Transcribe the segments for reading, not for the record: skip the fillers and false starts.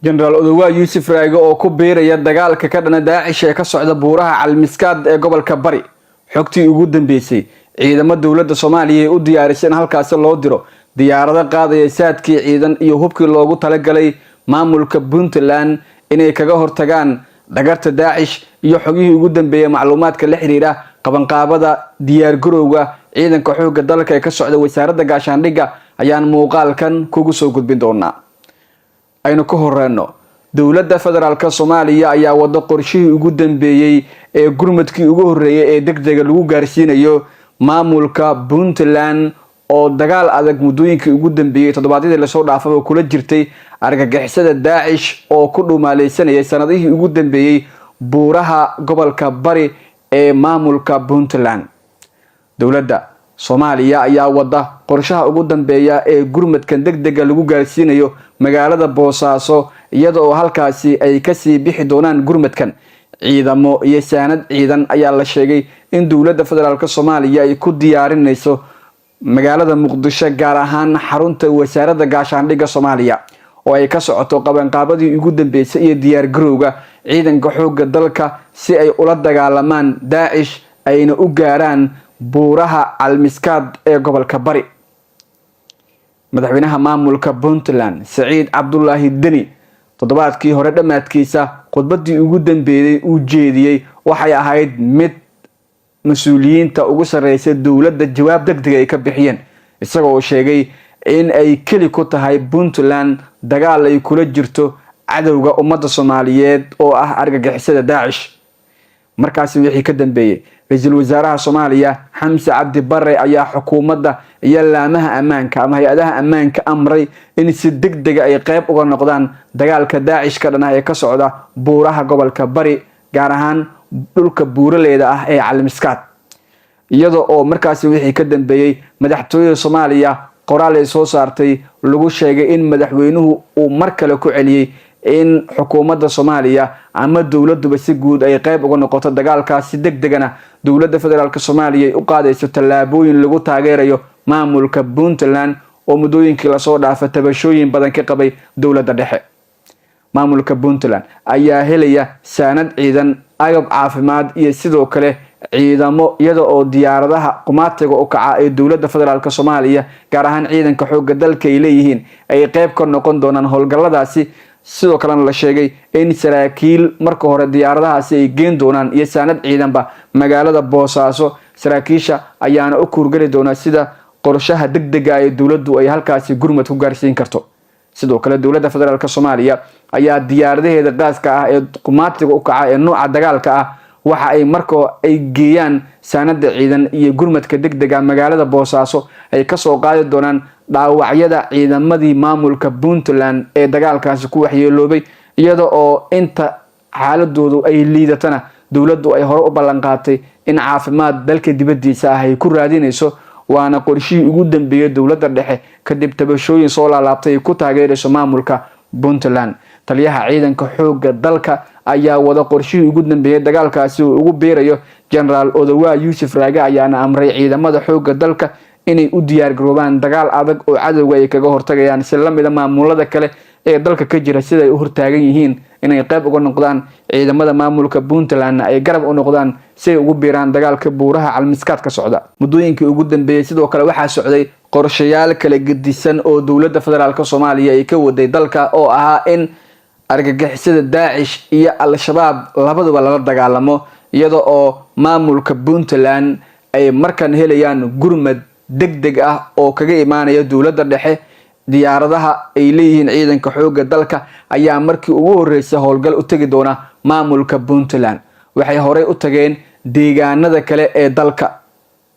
General Oduwa Yusuf Raage oo ku biiraya dagaalka ka dhana Daacish ee ka socda buuraha Calmiskaad ee gobolka Bari xogtii ugu dambeysay ciidamada dawladda Soomaaliya ee u diyaarsan halkaas loo diro diyaarado qaadaya saadkii ciidan iyo hubkii loogu talagalay maamulka Puntland inay kaga hortagaan dhagarta Daacish iyo xogihii ugu dambeeyay macluumaadka la xiriira qabanqaabada diyaar garowga ciidanka xoogga dalka ee ka socda wasaaradda gaashaandhigga ayaan muuqaalkan kugu soo gudbin doonaa aynu ka horreeno dawladda federaalka Soomaaliya ayaa wada qorshihii ugu dambeeyay ee gurmadkii ugu horeeyay ee degdega lagu gaarsiinayo maamulka Puntland oo dagaal adag muddooyinkii ugu dambeeyay toddobaadyadii la soo dhaafay kula jirtay argagixisada Daacish oo ku dhumaaleysanayay sanadihii ugu dambeeyay buuraha gobolka Bari ee maamulka Puntland. dawladda Soomaaliya ayaa wada qorshaha ugu dambeeya ee gurmadkan degdega lagu gaarsiinayo magaalada Boosaaso iyadoo halkaasi ay ka sii bixi doonaan gurmadkan ciidamo iyo saanad ciidan ayaa la sheegay in dawladda federaalka Soomaaliya ay ku diyaarinayso magaalada Muqdisho gaar ahaan xarunta wasaaradda gaashaandhigga Soomaaliya oo ay ka socoto qabanqaabadii ugu dambeysay iyo diyaar garowga ciidanka xoogga dalka si ay ula dagaalamaan Daacish ayna u gaaraan buuraha Calmiskaad ee gobolka Bari. madaxweynaha maamulka Puntland Saciid Cabdullaahi Deni toddobaadkii hore dhamaadkiisa khudbadii ugu dambeeyay uu jeediyay waxay ahayd mid mas'uuliyiinta ugu sareeyay dawladda jawaab degdeg ay ka bixiyeen isagoo sheegay in ay kali ku tahay Puntland dagaal ay kula jirto cadawga ummadda Soomaaliyeed oo ah argagixisada Daacish. markaas wixii ka dambeeyay ra'iisul wasaaraha Soomaaliya Xamse Cabdi Barre ayaa xukuumadda iyo laamaha ammaanka ama hay'adaha ammaanka amray in si degdeg ay qayb uga noqdaan dagaalka Daacish ka dhana ee ka socda buuraha gobolka Bari gaar ahaan dhulka buuraleeda ah ee Calmiskaad. iyadoo oo markaas wixii ka dambeeyay madaxtooyada Soomaaliya qoraal ay soo saartay lagu sheegay in madaxweynuhu uu mar kale ku celiyay in xukuumadda Soomaaliya ama dawladdu si guud ay qayb uga noqoto dagaalkaasi degdegana dawladda federaalka Soomaaliya ay u qaadayso tallaabooyin lagu taageerayo maamulka Puntland oo muddooyinkii la soo dhaafay tabashooyin badan ka qabay dawladda dhexe. maamulka Puntland ayaa helaya saanad ciidan agab caafimaad iyo sidoo kale ciidamo iyada oo diyaaradaha qumaatiga u kaca ee dawladda federaalka Soomaaliya gaar ahaan ciidanka xoogga dalka ay leeyihiin ay qayb ka noqon doonaan howlgalladaasi. sidoo kale la sheegay in saraakiil marka hore diyaaradahaasi ay geen doonaan iyo saanad ciidanba magaalada Boosaaso. saraakiisha ayaana u kurgali doona sida qorshaha degdega ee dawladdu ay halkaasi gurmad ku gaarsiin karto. sidoo kale dawladda federaalka Soomaaliya ayaa diyaaradaheeda gaaska ah ee qumaatiga u kaca ee nooca dagaalka ah waxa ay markoo ay geeyaan saanada ciidan iyo gurmadka degdega magaalada Boosaaso ay ka soo qaadi doonaan dhaawacyada ciidamadii maamulka Puntland ee dagaalkaasi ku waxyeeloobay iyada oo inta xaaladoodu ay liidatana dawladdu ay hore u ballan qaatay in caafimaad dalka dibadiisa ah ay ku raadinayso waana qorshihii ugu dambeeyay dawladda dhexe kadib tabashooyin soo laalaabtay ku taageerayso maamulka Puntland. taliyaha ciidanka xoogga dalka ayaa wada qorshihii ugu dambeeyay dagaalkaasi uu ugu biirayo General Oduwa Yusuf Raage ayaana amray ciidamada xoogga dalka inay u diyaar garoobaan dagaal adag oo cadawga ay kaga hortagayaan si la mid ah maamulada kale ee dalka ka jira sida ay u hortaagan yihiin inay qayb uga noqdaan ciidamada maamulka Puntland ay garab u noqdaan si ay ugu biiraan dagaalka buuraha Calmiskaad ka socda. muddooyinkii ugu dambeeyay sidoo kale waxaa socday qorshayaal kala gedisan oo dawladda federaalka Soomaaliya ay ka waday dalka oo ahaa in argagixisada Daacish iyo Al-Shabaab labaduba la dagaalamo iyada oo maamulka Puntland ay markan helayaan gurmad degdeg ah oo kaga imaanaya dawladda dhexe. diyaaradaha ay leeyihiin ciidanka xoogga dalka ayaa markii ugu horeysay howlgal u tagi doona maamulka Puntland. waxay hore u tageen deegaanada kale ee dalka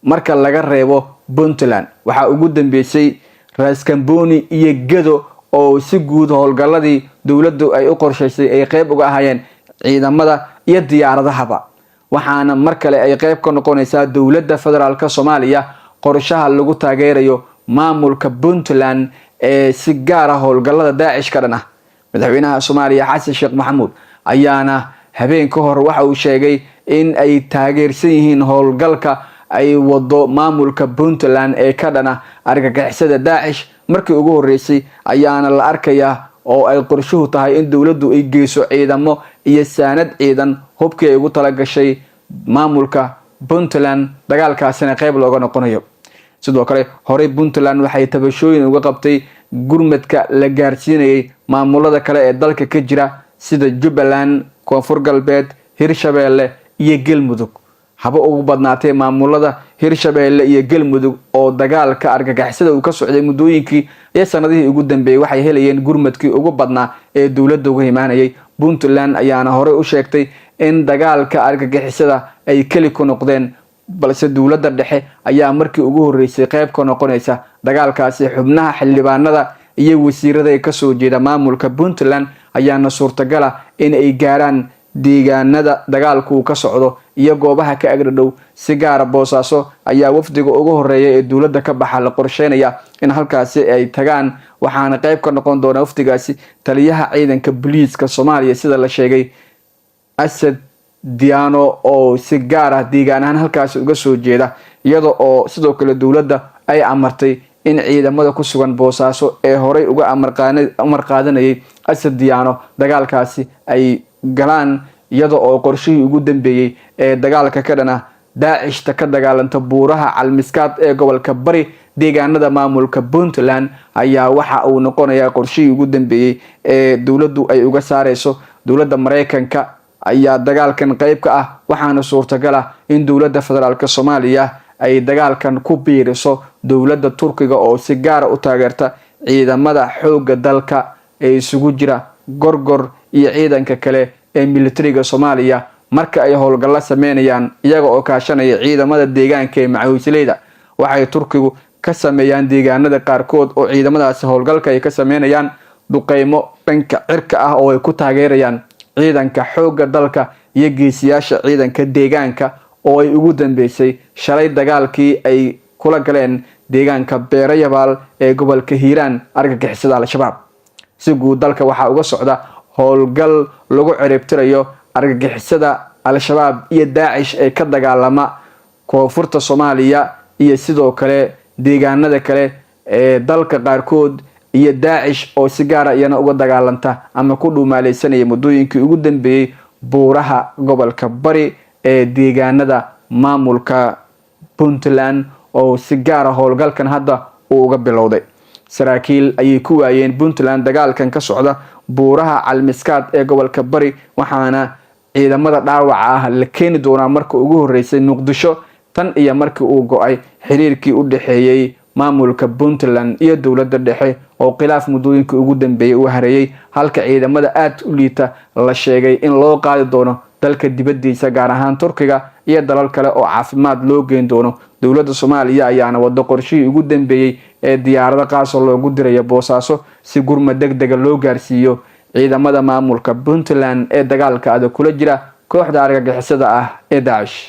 marka laga reebo Puntland. waxa ugu dambeysay Raaskambooni iyo Gedo oo si guud howlgalladii dawladdu ay u qorshaysay ay qayb uga ahaayeen ciidamada iyo diyaaradahaba. waxaana mar kale ay qayb ka noqonaysaa dawladda federaalka Soomaaliya qorshaha lagu taageerayo maamulka Puntland ee si gaar ah howlgallada Daacish ka dhana. madaxweynaha Soomaaliya Xasan Sheekh Maxamuud ayaana habeen ka hor waxa uu sheegay in ay taageersan yihiin howlgalka ay wado maamulka Puntland ee ka dhana argagixisada Daacish. markii ugu horeysay ayaana la arkayaa oo ay qorshuhu tahay in dowladdu ay geyso ciidamo iyo saanad ciidan hubkii ay ugu talagashay maamulka Puntland dagaalkaasina qayb looga noqonayo. sidoo kale horey Puntland waxay tabashooyin uga qabtay gurmadka la gaarsiinayay maamulada kale ee dalka ka jira sida Jubbaland, Koonfur Galbeed, Hirshabeelle iyo Galmudug. haba ugu badnaatay maamulada Hirshabeelle iyo Galmudug oo dagaalka argagixisada uu ka socday muddooyinkii iyo sanadihii ugu dambeeyay waxay helayeen gurmadkii ugu badnaa ee dawladda uga imaanayay. Puntland ayaana hore u sheegtay in dagaalka argagixisada ay kali ku noqdeen, balse dawladda dhexe ayaa markii ugu horeysay qayb ka noqonaysa dagaalkaasi. xubnaha xildhibaanada iyo wasiirada ka soo jeeda maamulka Puntland ayaana suurtagal ah in ay gaaraan deegaanada dagaalku ka socdo iyo goobaha ka agdhow. si gaar ah Boosaaso ayaa wafdiga ugu horeeya ee dawladda ka baxa la qorsheynaya in halkaasi ay tagaan, waxaana qayb ka noqon doona wafdigaasi taliyaha ciidanka booliiska Soomaaliya sida la sheegay Asad Diano oo si gaar ah deegaanahan halkaasi uga soo jeeda, iyadoo oo sidoo kale dawladda ay amartay in ciidamada ku sugan Boosaaso ee horey uga amar qaadanayay Asad Diano dagaalkaasi ay galaan, iyadoo oo qorshihii ugu dambeeyay ee dagaalka ka dhana Daacishta ka dagaalanta buuraha Calmiskaad ee gobolka Bari deegaanada maamulka Puntland ayaa waxa uu noqonayaa qorshihii ugu dambeeyay ee dawladdu ay uga saareyso. dawladda Mareykanka ayaa dagaalkan qayb ka ah, waxaana suurtagal ah in dawladda federaalka Soomaaliya ay dagaalkan ku biiriso dawladda Turkiga oo si gaar ah u taageerta ciidamada xoogga dalka ee isugu jira Gorgor iyo ciidanka kale ee militariga Soomaaliya marka ay howlgal sameynayaan iyaga oo kaashanaya ciidamada deegaanka ee macawisleyda. waxay Turkigu ka sameeyaan deegaanada qaarkood oo ciidamadaasi howlgalka ay ka sameynayaan duqeymo dhanka cirka ah oo ay ku taageerayaan ciidanka xoogga dalka iyo geesiyaasha ciidanka deegaanka oo ay ugu dambeysay shalay dagaalkii ay kula galeen deegaanka Beerayabaal ee gobolka Hiiraan argagixisada Al-Shabaab. si guud dalka waxa uga socda howlgal lagu ciribtirayo argagixisada Al-Shabaab iyo Daacish ee ka dagaalama koonfurta Soomaaliya iyo sidoo kale deegaanada kale ee dalka qaarkood, iyo Daacish oo si gaar ah iyana uga dagaalanta ama ku dhuumaaleysanaya muddooyinkii ugu dambeeyay buuraha gobolka Bari ee deegaanada maamulka Puntland oo si gaar ah howlgalkan hadda uu uga bilowday. saraakiil ayay ku waayeen Puntland dagaalkan ka socda buuraha Calmiskaad ee gobolka Bari, waxaana ciidamada dhaawaca ah la keeni doonaa markii ugu horeysay Muqdisho tan iyo markii uu go'ay xiriirkii u dhaxeeyay maamulka Puntland iyo dawladda dhexe oo khilaaf muddooyinkii ugu dambeeyay uu hareeyay, halka ciidamada aad u liita la sheegay in loo qaadi doono dalka dibadiisa gaar ahaan Turkiga iyo dalal kale oo caafimaad loo geyn doono. dawladda Soomaaliya ayaana wado qorshihii ugu dambeeyay ee diyaarado qaas oo loogu diray Boosaaso si gurmad degdeg loo gaarsiiyo ciidamada maamulka Puntland ee dagaalka adag kula jira kooxda argagixisada ah ee Daesh.